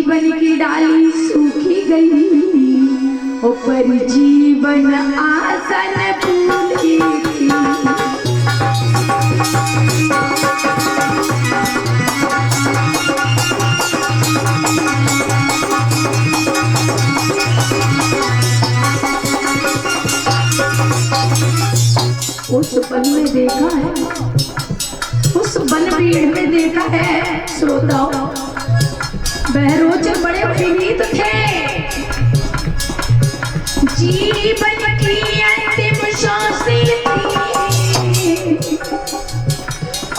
जीवन की डाली सूखी गई, ऊपर जीवन आसन भूली। उस वन में देखा है, उस वन भीड़ में देखा है श्रोताओं, बहरोचन बड़े विनीत थे। जीवन की अंतिम सांसें थी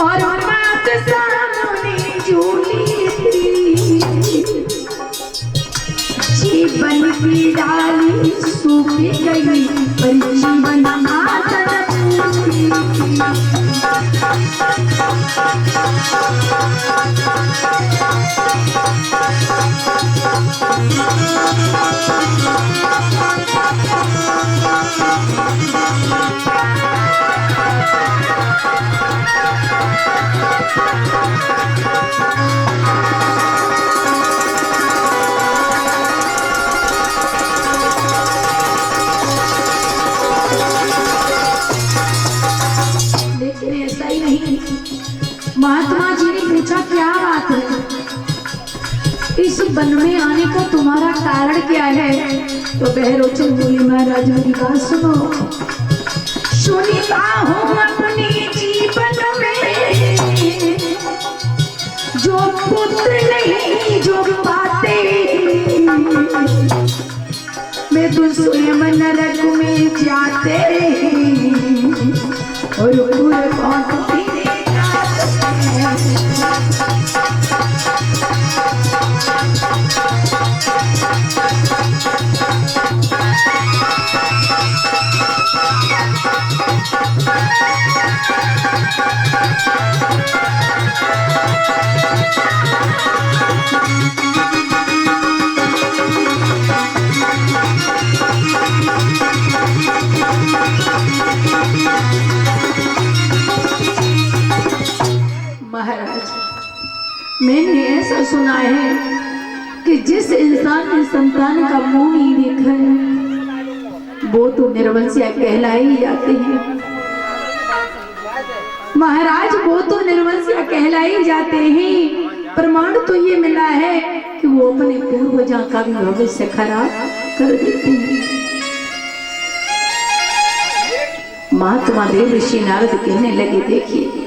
और मात सामने झूली थी। जीवन की डाली सूखी गई पर जीवन आसन भूली। लेकिन ऐसा ही नहीं, महात्मा जी ने पूछा क्या बात है, इस वन में आने का तुम्हारा कारण क्या है? तो बहरोचन बोली महाराज मेरी बात सुनो। सुनता हूँ अपने जीवन में जो पुत्र नहीं जो बातें, मैं तो स्वयं नरक में जाते और पूरे पहुंचती महाराज, मैंने ऐसा सुना है कि जिस इंसान ने संतान का मुंह नहीं देखा है वो तो निर्वंशिया कहलाए ही जाते हैं। महाराज वो तो निर्वंशिया कहलाए ही जाते हैं। प्रमाण तो ये मिला है कि वो अपने पूर्वजों का भी भविष्य खराब कर देते हैं। महात्मा देव ऋषि नारद कहने लगे देखिए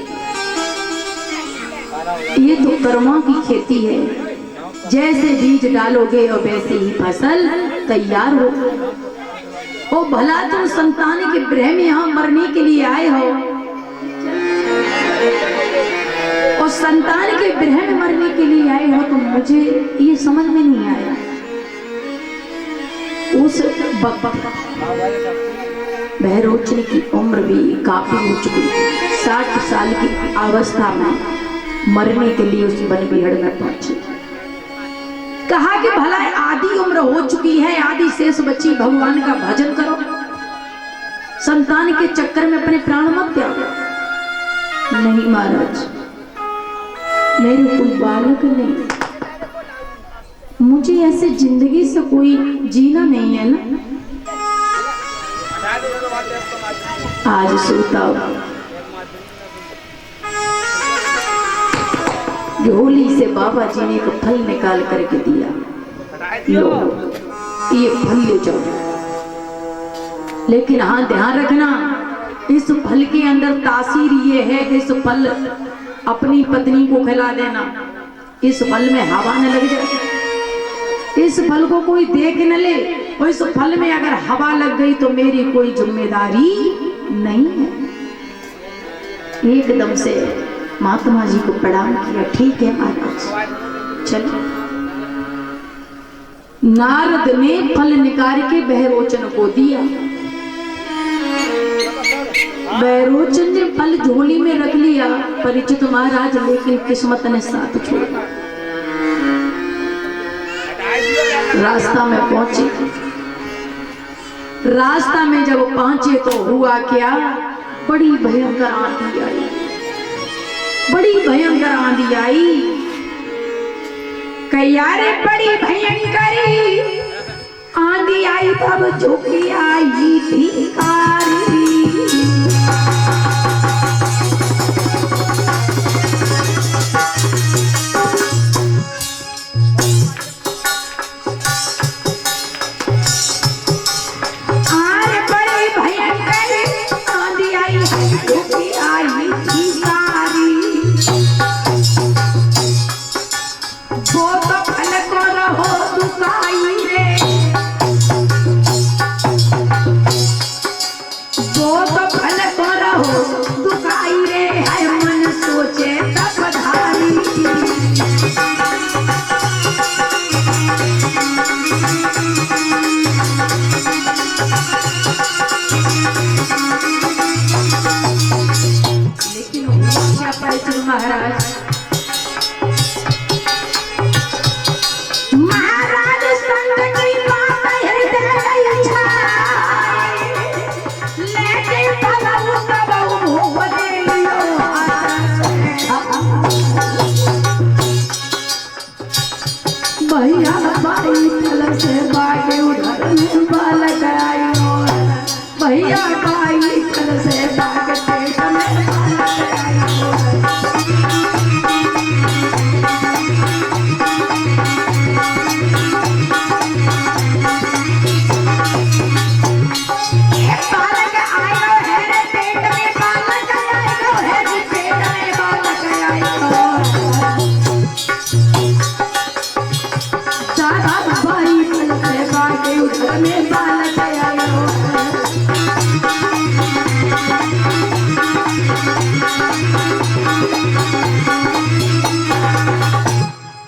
ये तो कर्मों की खेती है, जैसे बीज डालोगे और वैसे ही फसल तैयार हो। ओ भला तुम संतान के ब्रह में यहाँ मरने के लिए आए हो और संतान के ब्रह में मरने के लिए आए हो, तो मुझे ये समझ में नहीं आया। उस बहरोचन की उम्र भी काफी हो चुकी, 60 साल की अवस्था में मरने के लिए उस वन बिहड़ में पहुंचे। कहा कि भला आधी उम्र हो चुकी है, आधी शेष बची, भगवान का भजन करो, संतान के चक्कर में अपने प्राण मत त्यागो। नहीं महाराज, मेरे कोई बालक नहीं, मुझे ऐसे जिंदगी से कोई जीना नहीं है ना। आज सोता झोली से बाबा जी ने एक फल निकाल करके दिया, लो ये फल ले जाओ। लेकिन हाँ ध्यान रखना, इस फल के अंदर तासीर ये है कि इस फल अपनी पत्नी को खिला देना, इस फल में हवा न लग जाए, इस फल को कोई देख न ले, और इस फल में अगर हवा लग गई तो मेरी कोई जिम्मेदारी नहीं है। एकदम से महात्मा जी को प्रणाम किया, ठीक है महाराज चलो। नारद ने फल निकाल के बहरोचन को दिया। बहरोचन ने फल झोली में रख लिया, परिचित महाराज, लेकिन किस्मत ने साथ छोड़ा। रास्ता में पहुंचे, रास्ता में जब पहुंचे तो हुआ क्या, बड़ी भयंकर आंधी आई, बड़ी भयंकर आंधी आई। कैयारे बड़ी भयंकरी आंधी आई तब झुकी आई धिकारी। महाराज संत की बात हृदय लेके पलऊ कबऊ बदलियो। भैया बाई थल से बागे उधर में बालक आयो। भैया बाई थल से बागे पेट में बालक आयो।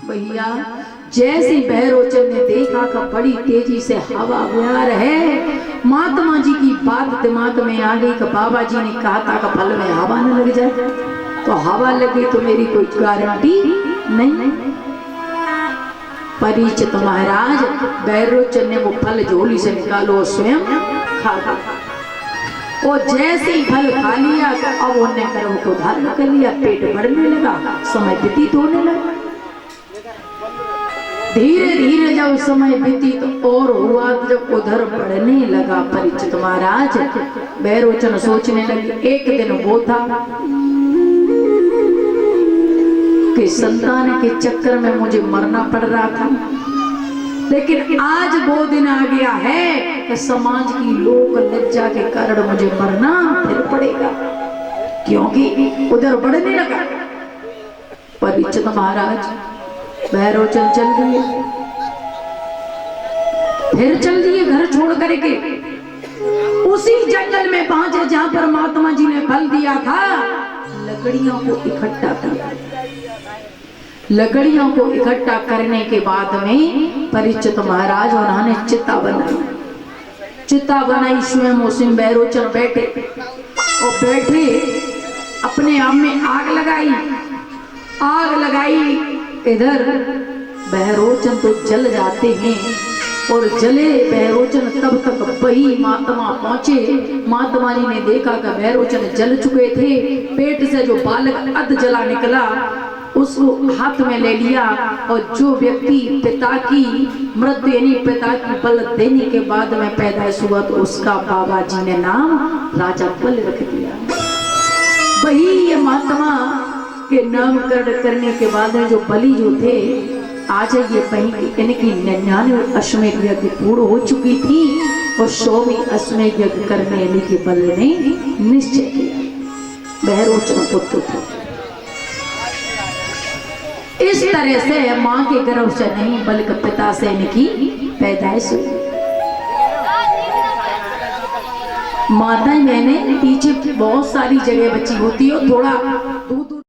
भैया जैसे बहरोचन ने देखा कि बड़ी तेजी से हवा बहा है, महात्मा जी की बात दिमाग में आ गई कि बाबा जी ने कहा था कि फल में हवा न लग जाए, तो हवा लगी तो मेरी कोई गारंटी नहीं। परीक्षित महाराज बहरोचन ने वो फल झोली से निकालो स्वयं खा खा और जैसे ही फल खा लिया अब उन्हें कर्म को धारण कर लिया, पेट भरने लगा, समय व्यतीत होने लगा। धीरे धीरे जब समय व्यतीत और हुआ जब उधर बढ़ने लगा परीक्षित महाराज बहरोचन सोचने लगे एक दिन वो था कि संतान के चक्कर में मुझे मरना पड़ रहा था, लेकिन आज वो दिन आ गया है कि समाज की लोक लज्जा के कारण मुझे मरना फिर पड़ेगा, क्योंकि उधर बढ़ने लगा। परीक्षित महाराज बहरोचन चल दिए, फिर चल दिए घर छोड़ करके उसी जंगल में पहुंचे जहां पर महात्मा जी ने फल दिया था। लकड़ियों को इकट्ठा किया, लकड़ियों को इकट्ठा करने के बाद में परीक्षित महाराज उन्होंने चिता बनाई, चिता बनाई स्वयं उसमें बहरोचन बैठे और बैठे अपने आप में आग लगाई, आग लगाई। इधर बहरोचन तो जल जाते हैं और जले बहरोचन तब तक वही महात्मा पहुंचे। महात्मा जी ने देखा कि बहरोचन जल चुके थे, पेट से जो बालक अध जला निकला उसको हाथ में ले लिया और जो व्यक्ति पिता की मृत्यु यानी पिता की बल देने के बाद में पैदाइश हुआ तो उसका बाबा जी ने नाम राजा बल रख दिया। वही ये महात्मा के नामकरण करने के बाद जो बलि जो थे आज ये कहीं इनकी 99 अश्वमेध यज्ञ पूर्ण हो चुकी थी और 100वीं अश्वमेध यज्ञ करने इनके बल ने निश्चय किया, बहरोचन पुत्र थे। इस तरह से मां के गर्भ से नहीं बल्कि पिता से इनकी पैदाइश हुई। माताएं मैंने पीछे बहुत सारी जगह बची होती है, थोड़ा दूर